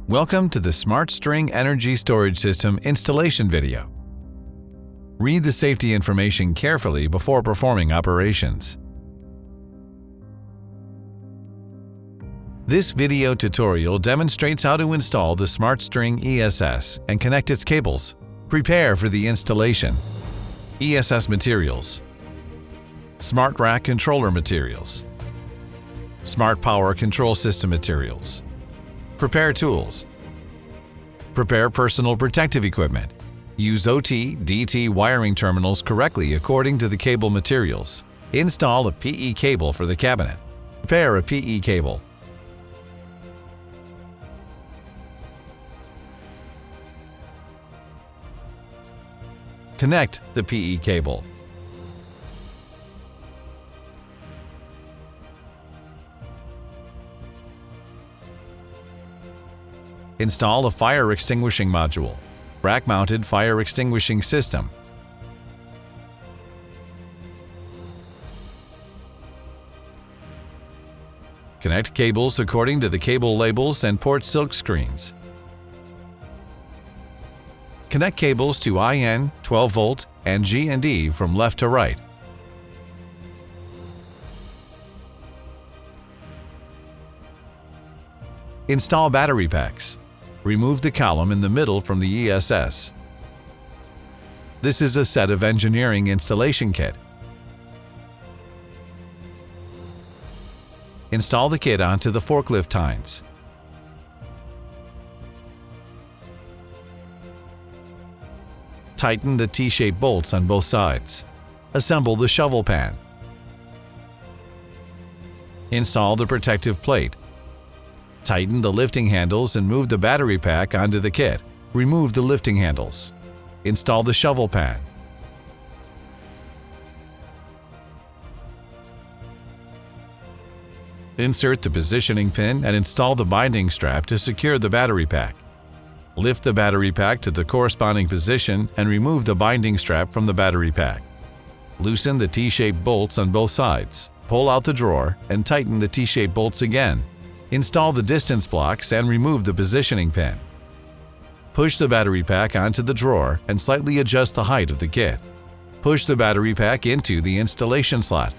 Welcome to the Smart String Energy Storage System installation video. Read the safety information carefully before performing operations. This video tutorial demonstrates how to install the Smart String ESS and connect its cables. Prepare for the installation. ESS materials. Smart Rack controller materials. Smart Power Control System materials. Prepare tools. Prepare personal protective equipment. Use OT/DT wiring terminals correctly according to the cable materials. Install a PE cable for the cabinet. Prepare a PE cable. Connect the PE cable. Install a fire extinguishing module, rack-mounted fire extinguishing system. Connect cables according to the cable labels and port silk screens. Connect cables to IN, 12 volt, and G&D from left to right. Install battery packs. Remove the column in the middle from the ESS. This is a set of engineering installation kit. Install the kit onto the forklift tines. Tighten the T-shaped bolts on both sides. Assemble the shovel pan. Install the protective plate. Tighten the lifting handles and move the battery pack onto the kit. Remove the lifting handles. Install the shovel pan. Insert the positioning pin and install the binding strap to secure the battery pack. Lift the battery pack to the corresponding position and remove the binding strap from the battery pack. Loosen the T-shaped bolts on both sides. Pull out the drawer and tighten the T-shaped bolts again. Install the distance blocks and remove the positioning pin. Push the battery pack onto the drawer and slightly adjust the height of the kit. Push the battery pack into the installation slot.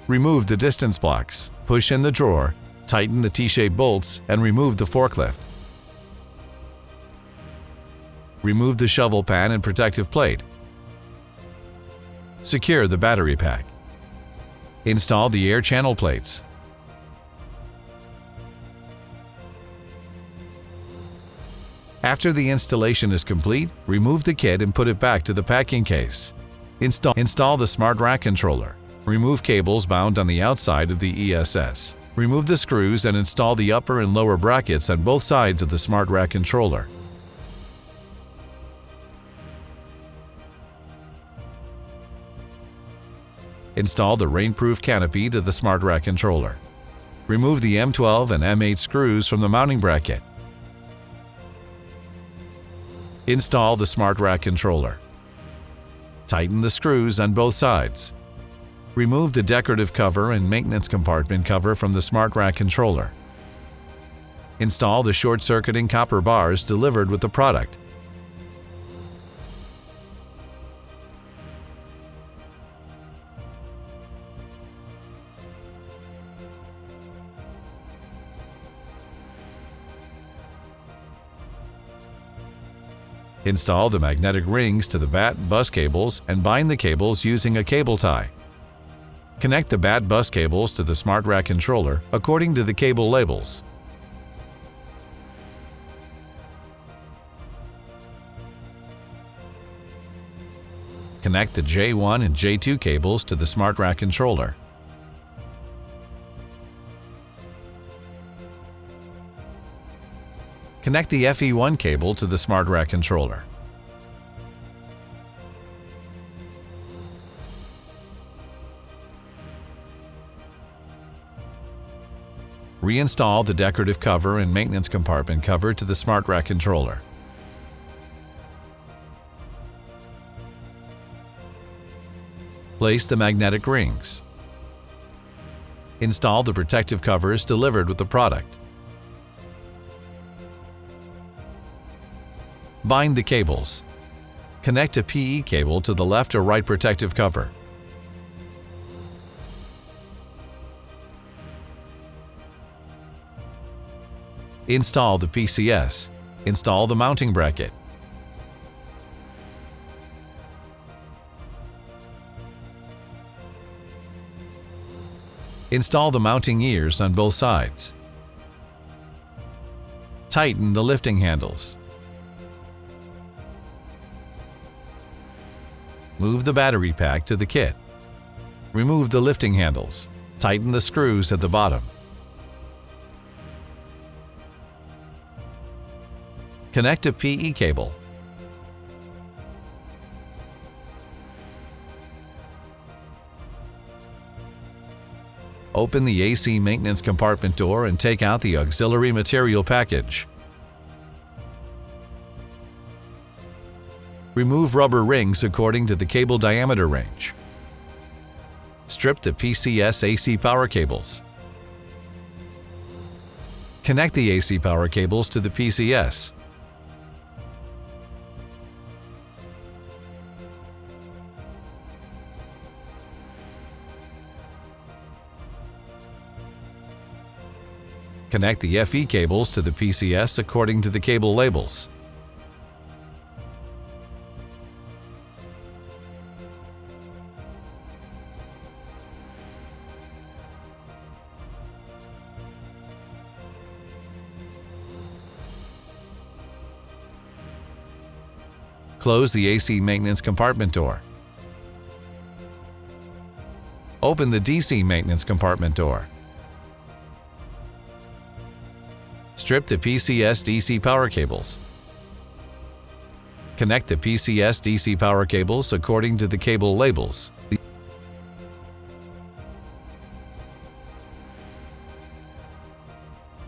Remove the distance blocks. Push in the drawer, tighten the T-shaped bolts, and remove the forklift. Remove the shovel pan and protective plate. Secure the battery pack. Install the air channel plates. After the installation is complete, remove the kit and put it back to the packing case. Install the Smart Rack controller. Remove cables bound on the outside of the ESS. Remove the screws and install the upper and lower brackets on both sides of the Smart Rack controller. Install the rainproof canopy to the Smart Rack controller. Remove the M12 and M8 screws from the mounting bracket. Install the Smart Rack controller. Tighten the screws on both sides. Remove the decorative cover and maintenance compartment cover from the Smart Rack controller. Install the short-circuiting copper bars delivered with the product. Install the magnetic rings to the BAT bus cables and bind the cables using a cable tie. Connect the BAT bus cables to the Smart Rack controller according to the cable labels. Connect the J1 and J2 cables to the Smart Rack controller. Connect the FE1 cable to the Smart Rack controller. Reinstall the decorative cover and maintenance compartment cover to the Smart Rack controller. Place the magnetic rings. Install the protective covers delivered with the product. Bind the cables. Connect a PE cable to the left or right protective cover. Install the PCS. Install the mounting bracket. Install the mounting ears on both sides. Tighten the lifting handles. Move the battery pack to the kit. Remove the lifting handles. Tighten the screws at the bottom. Connect a PE cable. Open the AC maintenance compartment door and take out the auxiliary material package. Remove rubber rings according to the cable diameter range. Strip the PCS AC power cables. Connect the AC power cables to the PCS. Connect the FE cables to the PCS according to the cable labels. Close the AC maintenance compartment door. Open the DC maintenance compartment door. Strip the PCS DC power cables. Connect the PCS DC power cables according to the cable labels.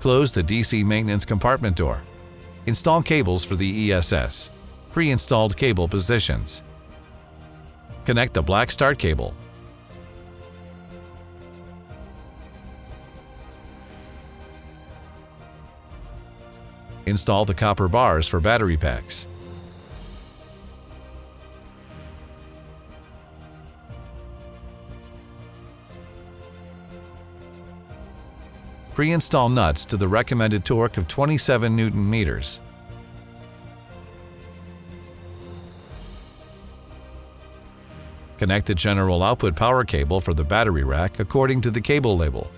Close the DC maintenance compartment door. Install cables for the ESS. Pre-installed cable positions. Connect the black start cable. Install the copper bars for battery packs. Pre-install nuts to the recommended torque of 27 Newton meters. Connect the general output power cable for the battery rack according to the cable label.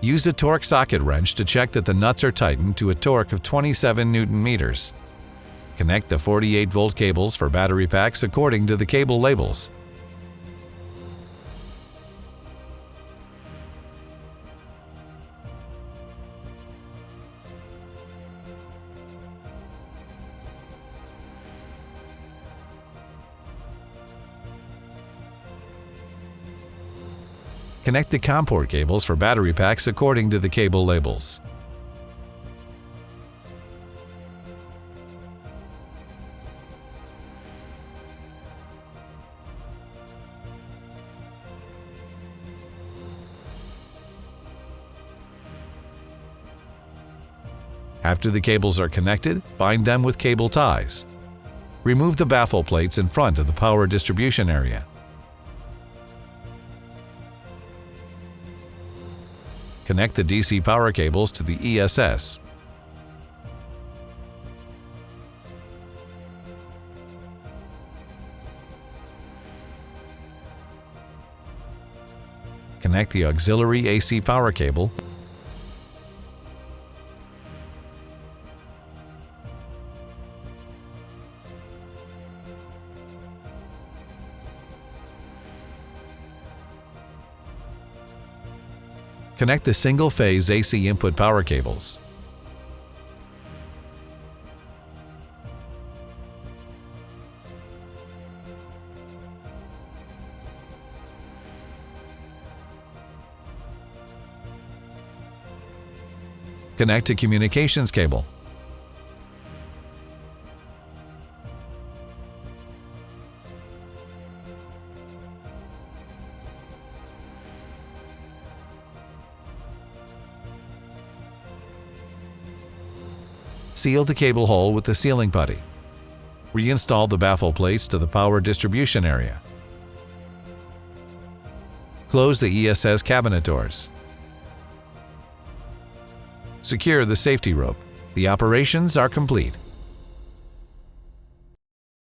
Use a torque socket wrench to check that the nuts are tightened to a torque of 27 Newton meters. Connect the 48-volt cables for battery packs according to the cable labels. Connect the COM port cables for battery packs according to the cable labels. After the cables are connected, bind them with cable ties. Remove the baffle plates in front of the power distribution area. Connect the DC power cables to the ESS. Connect the auxiliary AC power cable. Connect the single-phase AC input power cables. Connect a communications cable. Seal the cable hole with the sealing putty. Reinstall the baffle plates to the power distribution area. Close the ESS cabinet doors. Secure the safety rope. The operations are complete.